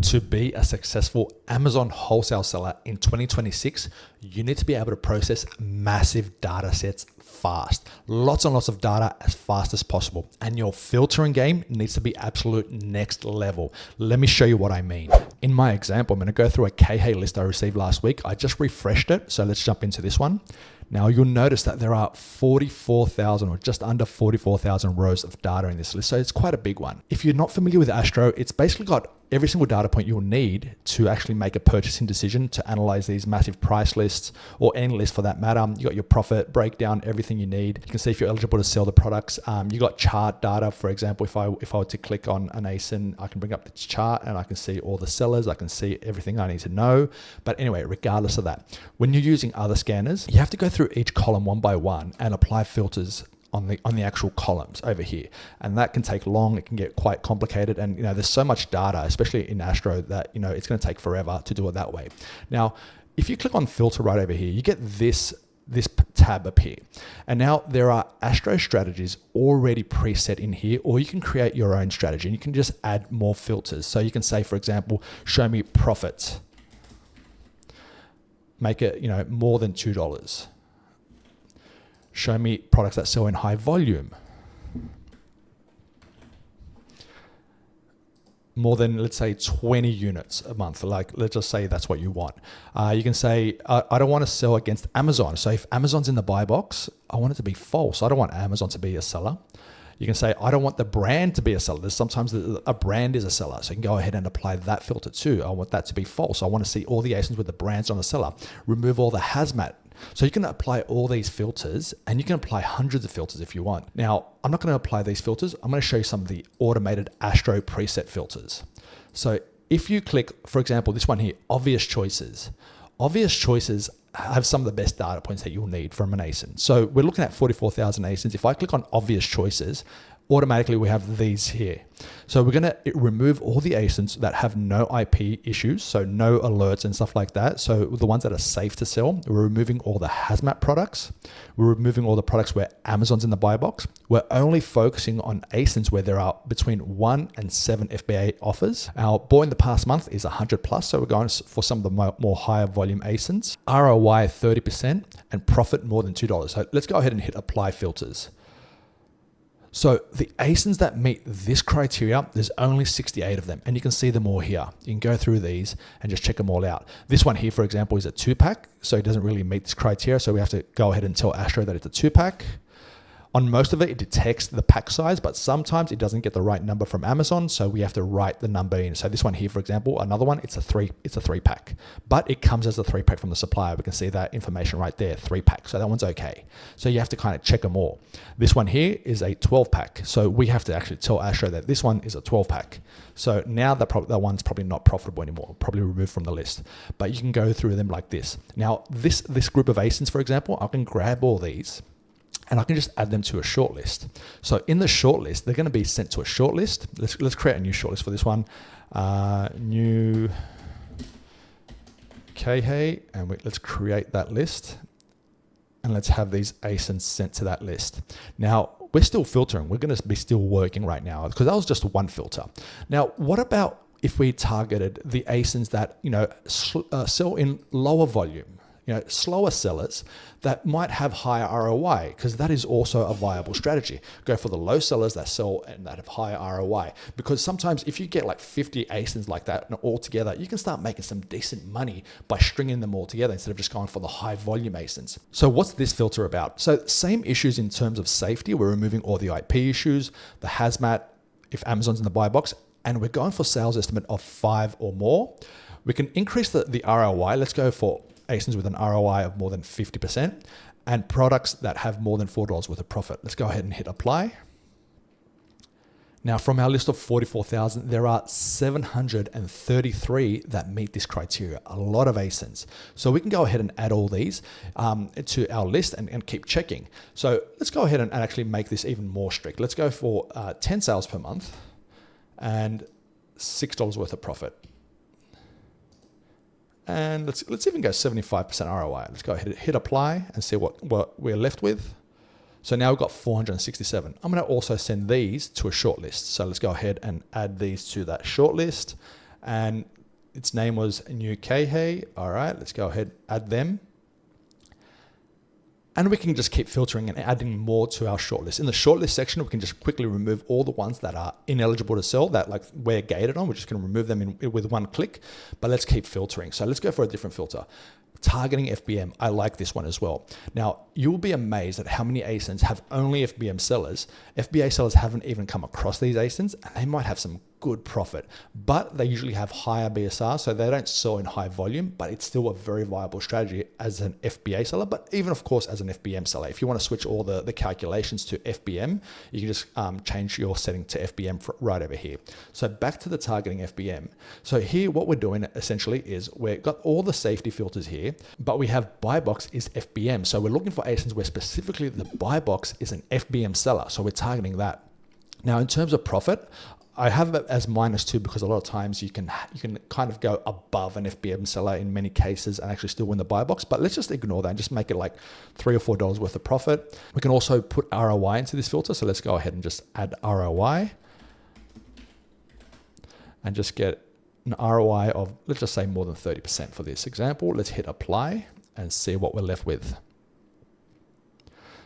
To be a successful Amazon wholesale seller in 2026, you need to be able to process massive data sets fast. Lots and lots of data as fast as possible. And your filtering game needs to be absolute next level. Let me show you what I mean. In my example, I'm going to go through a KH list I received last week. I just refreshed it. So let's jump into this one. Now you'll notice that there are 44,000 or just under 44,000 rows of data in this list. So it's quite a big one. If you're not familiar with Astro, it's basically got every single data point you'll need to actually make a purchasing decision, to analyze these massive price lists or any list for that matter. You got your profit breakdown, everything you need. You can see if you're eligible to sell the products. You got chart data. For example, if I were to click on an ASIN, I can bring up the chart and I can see all the sellers. I can see everything I need to know. But anyway, regardless of that, when you're using other scanners, you have to go through each column one by one and apply filters on the actual columns over here, and that can take long. It can get quite complicated, and there's so much data, especially in Astro, that it's going to take forever to do it that way. Now, if you click on filter right over here, you get this tab up here, and now there are Astro strategies already preset in here, or you can create your own strategy and you can just add more filters. So you can say, for example, show me profits, make it more than $2. Show me products that sell in high volume, more than, let's say, 20 units a month. Like, let's just say that's what you want. You can say, I don't want to sell against Amazon. So if Amazon's in the buy box, I want it to be false. I don't want Amazon to be a seller. You can say, I don't want the brand to be a seller. There's sometimes a brand is a seller. So you can go ahead and apply that filter too. I want that to be false. I want to see all the ASINs with the brands on the seller. Remove all the Hazmat. So you can apply all these filters, and you can apply hundreds of filters if you want. Now, I'm not going to apply these filters. I'm going to show you some of the automated Astro preset filters. So if you click, for example, this one here, obvious choices. Obvious choices have some of the best data points that you'll need from an ASIN. So we're looking at 44,000 ASINs. If I click on obvious choices, automatically we have these here. So we're going to remove all the ASINs that have no IP issues, so no alerts and stuff like that. So the ones that are safe to sell, we're removing all the Hazmat products. We're removing all the products where Amazon's in the buy box. We're only focusing on ASINs where there are between 1 and 7 FBA offers. Our bought in the past month is 100 plus, so we're going for some of the more higher volume ASINs. ROI 30% and profit more than $2. So let's go ahead and hit apply filters. So the ASINs that meet this criteria, there's only 68 of them, and you can see them all here. You can go through these and just check them all out. This one here, for example, is a 2-pack, so it doesn't really meet this criteria. So we have to go ahead and tell Astro that it's a 2-pack. On most of it, it detects the pack size, but sometimes it doesn't get the right number from Amazon, so we have to write the number in. So this one here, for example, another one, it's a 3-pack, but it comes as a 3-pack from the supplier. We can see that information right there, 3-pack. So that one's okay. So you have to kind of check them all. This one here is a 12-pack. So we have to actually tell Astro that this one is a 12-pack. So now that one's probably not profitable anymore, probably removed from the list, but you can go through them like this. Now, this group of ASINs, for example, I can grab all these and I can just add them to a shortlist. So in the shortlist, they're going to be sent to a shortlist. Let's create a new shortlist for this one. New KH, and let's create that list. And let's have these ASINs sent to that list. Now, we're still filtering. We're going to be still working right now because that was just one filter. Now, what about if we targeted the ASINs that sell in lower volume? Slower sellers that might have higher ROI, because that is also a viable strategy. Go for the low sellers that sell and that have higher ROI, because sometimes if you get like 50 ASINs like that all together, you can start making some decent money by stringing them all together instead of just going for the high volume ASINs. So what's this filter about? So same issues in terms of safety. We're removing all the IP issues, the Hazmat, if Amazon's in the buy box, and we're going for sales estimate of 5 or more. We can increase the ROI. Let's go for ASINs with an ROI of more than 50% and products that have more than $4 worth of profit. Let's go ahead and hit apply. Now, from our list of 44,000, there are 733 that meet this criteria, a lot of ASINs. So we can go ahead and add all these to our list and keep checking. So let's go ahead and actually make this even more strict. Let's go for 10 sales per month and $6 worth of profit. And let's even go 75% ROI. Let's go ahead and hit apply and see what we're left with. So now we've got 467. I'm going to also send these to a shortlist. So let's go ahead and add these to that shortlist. And its name was New Keihei. All right, let's go ahead, add them. And we can just keep filtering and adding more to our shortlist. In the shortlist section, we can just quickly remove all the ones that are ineligible to sell, that like we're gated on. We're just going to remove them with one click, but let's keep filtering. So let's go for a different filter. Targeting FBM. I like this one as well. Now, you'll be amazed at how many ASINs have only FBM sellers. FBA sellers haven't even come across these ASINs, and they might have some good profit, but they usually have higher BSR, so they don't sell in high volume, but it's still a very viable strategy as an FBA seller, but even of course as an FBM seller. If you want to switch all the calculations to FBM, you can just change your setting to FBM right over here. So back to the targeting FBM. So here what we're doing essentially is we've got all the safety filters here, but we have buy box is FBM. So we're looking for ASINs where specifically the buy box is an FBM seller. So we're targeting that. Now in terms of profit, I have it as -2 because a lot of times you can kind of go above an FBM seller in many cases and actually still win the buy box. But let's just ignore that and just make it like $3 or $4 worth of profit. We can also put ROI into this filter. So let's go ahead and just add ROI and just get an ROI of, let's just say more than 30% for this example. Let's hit apply and see what we're left with.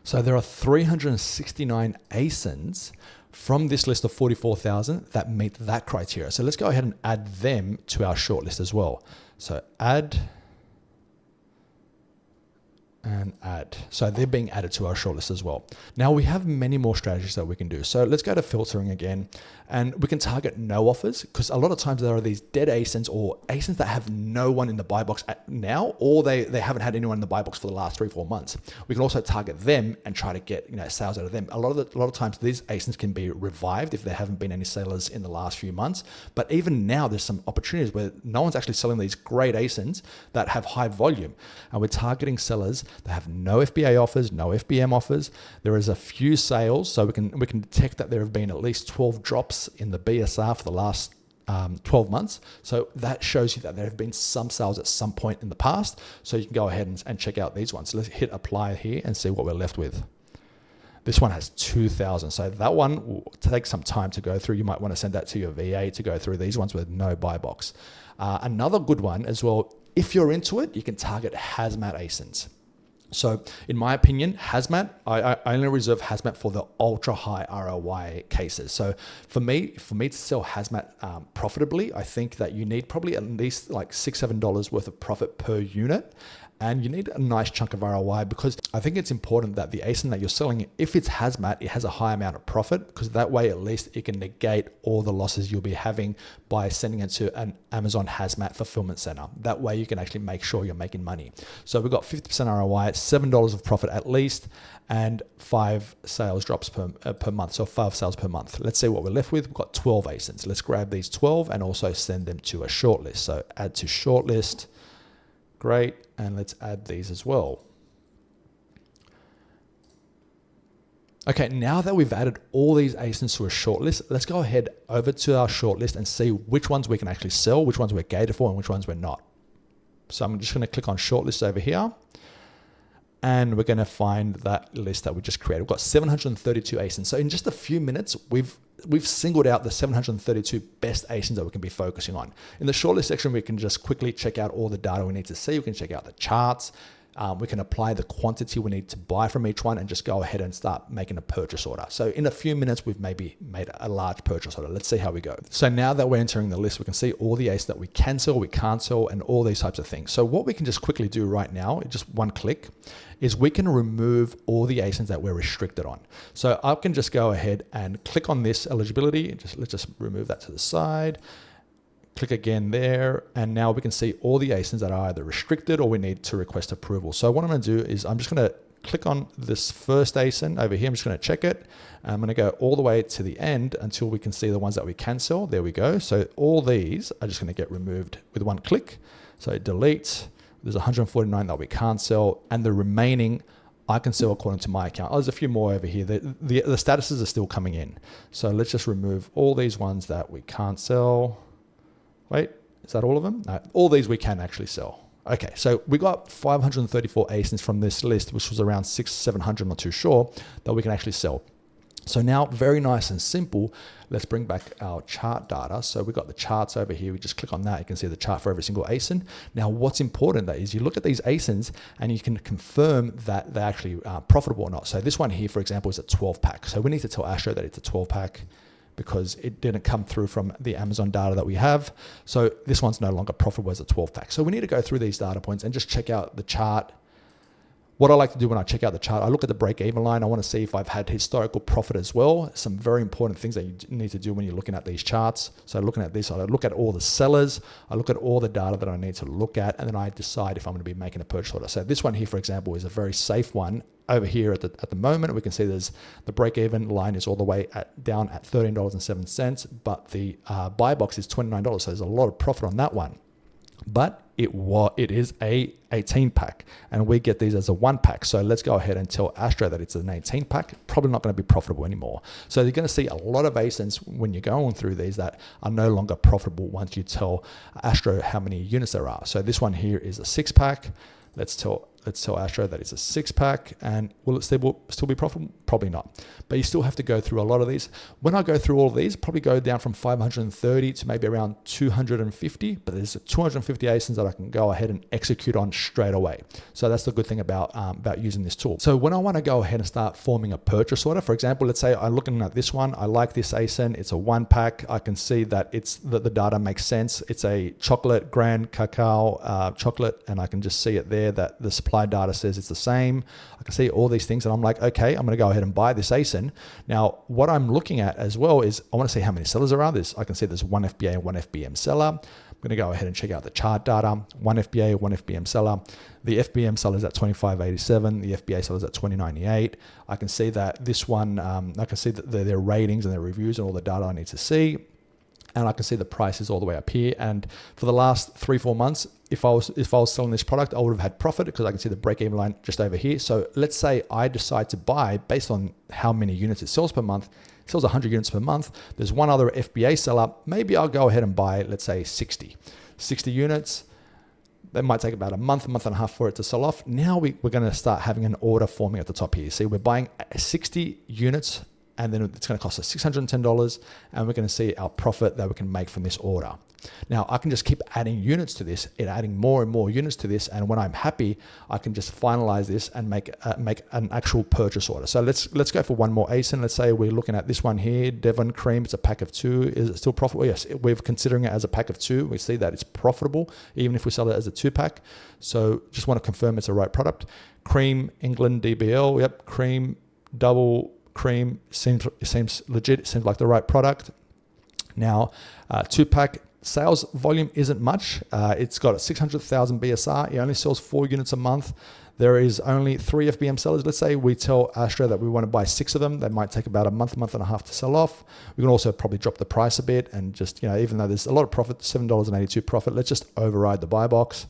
So there are 369 ASINs from this list of 44,000 that meet that criteria. So let's go ahead and add them to our shortlist as well. So add and add. So they're being added to our shortlist as well. Now we have many more strategies that we can do. So let's go to filtering again, and we can target no offers, because a lot of times there are these dead ASINs or ASINs that have no one in the buy box now, or they haven't had anyone in the buy box for the last 3-4 months. We can also target them and try to get sales out of them. A lot of times these ASINs can be revived if there haven't been any sellers in the last few months. But even now there's some opportunities where no one's actually selling these great ASINs that have high volume, and we're targeting sellers that have no FBA offers, no FBM offers. There is a few sales, so we can detect that there have been at least 12 drops in the BSR for the last 12 months. So that shows you that there have been some sales at some point in the past. So you can go ahead and check out these ones. So let's hit apply here and see what we're left with. This one has 2,000. So that one will take some time to go through. You might want to send that to your VA to go through these ones with no buy box. Another good one as well, if you're into it, you can target Hazmat ASINs. So in my opinion, Hazmat, I only reserve Hazmat for the ultra high ROI cases. So for me to sell Hazmat profitably, I think that you need probably at least like $6-7 worth of profit per unit. And you need a nice chunk of ROI, because I think it's important that the ASIN that you're selling, if it's Hazmat, it has a high amount of profit, because that way at least it can negate all the losses you'll be having by sending it to an Amazon Hazmat fulfillment center. That way you can actually make sure you're making money. So we've got 50% ROI, $7 of profit at least, and 5 sales drops per month. So 5 sales per month. Let's see what we're left with. We've got 12 ASINs. Let's grab these 12 and also send them to a shortlist. So add to shortlist. Great, and let's add these as well. Okay, now that we've added all these ASINs to a shortlist, let's go ahead over to our shortlist and see which ones we can actually sell, which ones we're gated for, and which ones we're not. So I'm just going to click on shortlist over here, and we're going to find that list that we just created. We've got 732 ASINs. So in just a few minutes, we've singled out the 732 best ASINs that we can be focusing on. In the shortlist section, we can just quickly check out all the data we need to see. We can check out the charts. We can apply the quantity we need to buy from each one and just go ahead and start making a purchase order. So in a few minutes, we've maybe made a large purchase order. Let's see how we go. So now that we're entering the list, we can see all the ASINs that we can sell, we can't sell, and all these types of things. So what we can just quickly do right now, just one click, is we can remove all the ASINs that we're restricted on. So I can just go ahead and click on this eligibility. Let's just remove that to the side. Click again there, and now we can see all the ASINs that are either restricted or we need to request approval. So what I'm going to do is I'm just going to click on this first ASIN over here. I'm just going to check it. I'm going to go all the way to the end until we can see the ones that we can sell. There we go. So all these are just going to get removed with one click. So delete. There's 149 that we can't sell, and the remaining I can sell according to my account. Oh, there's a few more over here. The statuses are still coming in. So let's just remove all these ones that we can't sell. Wait, is that all of them? No, all these we can actually sell. Okay, so we got 534 ASINs from this list, which was around 600-700, I'm not too sure, that we can actually sell. So now, very nice and simple, let's bring back our chart data. So we've got the charts over here. We just click on that. You can see the chart for every single ASIN. Now, what's important that is you look at these ASINs and you can confirm that they're actually profitable or not. So this one here, for example, is a 12 pack. So we need to tell Astro that it's a 12 pack because it didn't come through from the Amazon data that we have. So this one's no longer profitable as a 12 pack. So we need to go through these data points and just check out the chart. What I like to do when I check out the chart, I look at the break-even line. I want to see if I've had historical profit as well. Some very important things that you need to do when you're looking at these charts. So looking at this, I look at all the sellers. I look at all the data that I need to look at, and then I decide if I'm going to be making a purchase order. So this one here, for example, is a very safe one. Over here at the moment, we can see there's the break-even line is all the way down at $13.07, but the buy box is $29. So there's a lot of profit on that one. But it is a 18 pack, and we get these as a 1 pack. So let's go ahead and tell Astro that it's an 18 pack. Probably not going to be profitable anymore. So you're going to see a lot of ASINs when you're going through these that are no longer profitable once you tell Astro how many units there are. So this one here is a 6 pack. Let's tell Astro that it's a 6 pack, and will it still be profitable? Probably not. But you still have to go through a lot of these. When I go through all of these, probably go down from 530 to maybe around 250, but there's 250 ASINs that I can go ahead and execute on straight away. So that's the good thing about using this tool. So when I want to go ahead and start forming a purchase order, for example, let's say I'm looking at this one. I like this ASIN. It's a 1 pack. I can see that the data makes sense. It's a chocolate, grand cacao chocolate, and I can just see it there that the supply data says it's the same. I can see all these things, and I'm like, okay, I'm going to go ahead and buy this ASIN. Now, what I'm looking at as well is I want to see how many sellers there are. I can see there's 1 FBA and 1 FBM seller. I'm going to go ahead and check out the chart data. 1 FBA, 1 FBM seller. The FBM seller is at 25.87. The FBA seller is at 20.98. I can see that this one, I can see their ratings and their reviews and all the data I need to see. And I can see the prices all the way up here. And for the last 3-4 months, if I was selling this product, I would have had profit because I can see the break-even line just over here. So let's say I decide to buy based on how many units it sells per month. It sells 100 units per month. There's one other FBA seller. Maybe I'll go ahead and buy, let's say 60 units. That might take about a month and a half for it to sell off. Now we're going to start having an order forming at the top here. See, we're buying 60 units, and then it's going to cost us $610, and we're going to see our profit that we can make from this order. Now, I can just keep adding units to this, adding more and more units to this, and when I'm happy, I can just finalize this and make an actual purchase order. So let's go for one more ASIN. Let's say we're looking at this one here, Devon Cream. It's a pack of 2. Is it still profitable? Yes, we're considering it as a pack of 2. We see that it's profitable, even if we sell it as a 2-pack. So just want to confirm it's the right product. Cream, England, DBL. Yep, cream, double cream. Seems legit. It seems like the right product. Now, 2-pack. Sales volume isn't much. It's got a 600,000 BSR. It only sells 4 units a month. There is only 3 FBM sellers. Let's say we tell Astro that we want to buy 6 of them. They might take about a month and a half to sell off. We can also probably drop the price a bit and just, even though there's a lot of profit, $7.82 profit, let's just override the buy box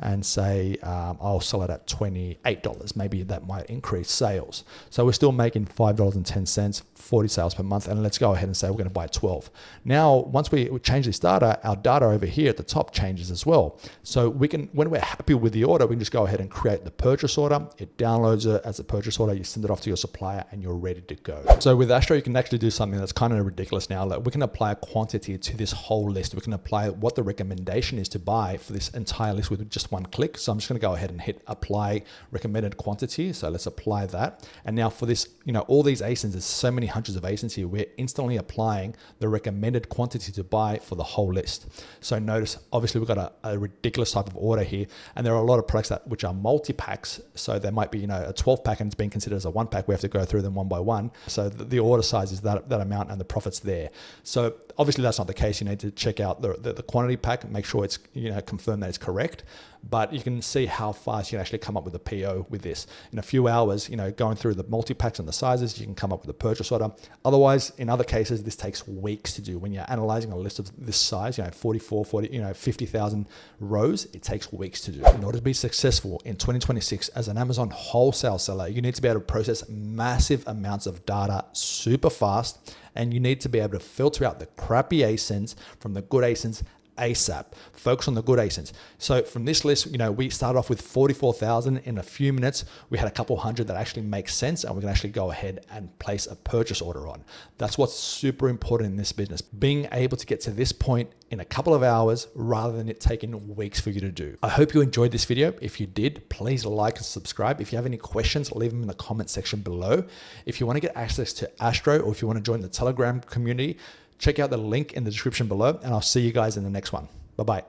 and say I'll sell it at $28. Maybe that might increase sales. So we're still making $5.10, 40 sales per month. And let's go ahead and say we're going to buy 12. Now, once we change this data, our data over here at the top changes as well. So we can, when we're happy with the order, we can just go ahead and create the purchase order. It downloads it as a purchase order. You send it off to your supplier and you're ready to go. So with Astro, you can actually do something that's kind of ridiculous now. Like we can apply a quantity to this whole list. We can apply what the recommendation is to buy for this entire list with just one click. So I'm just going to go ahead and hit apply recommended quantity. So let's apply that. And now for this, all these ASINs, there's so many hundreds of ASINs here. We're instantly applying the recommended quantity to buy for the whole list. So notice, obviously we've got a ridiculous type of order here. And there are a lot of products which are multi-packs. So there might be, a 12 pack and it's being considered as a 1-pack. We have to go through them one by one. So the order size is that amount and the profit's there. So obviously that's not the case. You need to check out the quantity pack, make sure it's, confirm that it's correct. But you can see how fast you can actually come up with a PO with this. In a few hours, going through the multi-packs and the sizes, you can come up with a purchase order. Otherwise, in other cases, this takes weeks to do. When you're analyzing a list of this size, 50,000 rows, it takes weeks to do. In order to be successful in 2026 as an Amazon wholesale seller, you need to be able to process massive amounts of data super fast, and you need to be able to filter out the crappy ASINs from the good ASINs ASAP. Focus on the good ASINs. So from this list, we started off with 44,000. In a few minutes, we had a couple hundred that actually make sense, and we can actually go ahead and place a purchase order on. That's what's super important in this business. Being able to get to this point in a couple of hours rather than it taking weeks for you to do. I hope you enjoyed this video. If you did, please like and subscribe. If you have any questions, leave them in the comment section below. If you want to get access to Astro, or if you want to join the Telegram community, check out the link in the description below, and I'll see you guys in the next one. Bye-bye.